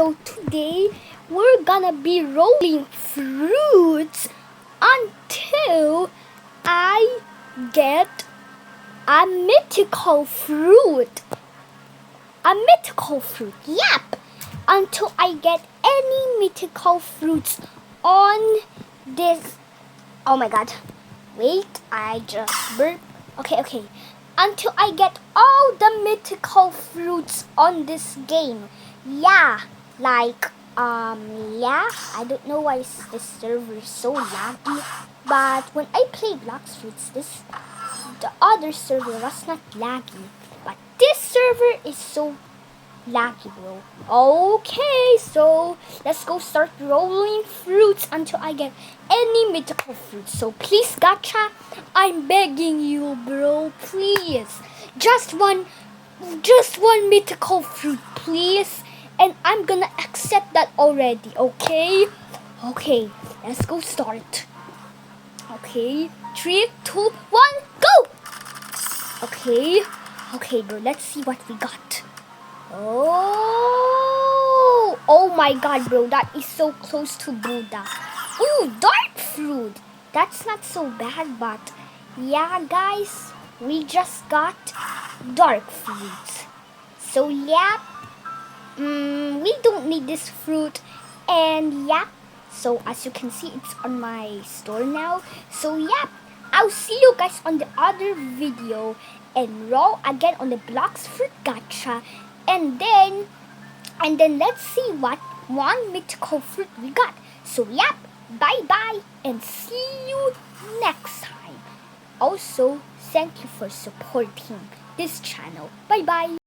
So today we're gonna be rolling fruits until I get a mythical fruit. A mythical fruit, yep! Until I get any mythical fruits on this. Oh my god. Wait, I just burped. Okay. Until I get all the mythical fruits on this game. Yeah, I don't know why this server is so laggy. But when I play Blox Fruits, the other server was not laggy. But this server is so laggy, bro. Okay, so let's go start rolling fruits until I get any mythical fruits. So please, gacha, I'm begging you, bro, please. Just one mythical fruit, please. And I'm gonna accept that already, okay? Okay, let's go start. Okay, 3, 2, 1, go! Okay, bro, let's see what we got. Oh my god, bro, that is so close to Buddha. Ooh, dark fruit. That's not so bad, but yeah, guys, we just got dark fruit. So yeah, we don't need this fruit, and yeah, so as you can see, it's on my store now. So yeah, I'll see you guys on the other video and roll again on the Blox fruit gacha, and then let's see what one mythical fruit we got. So yep, bye and see you next time. Also, thank you for supporting this channel. Bye.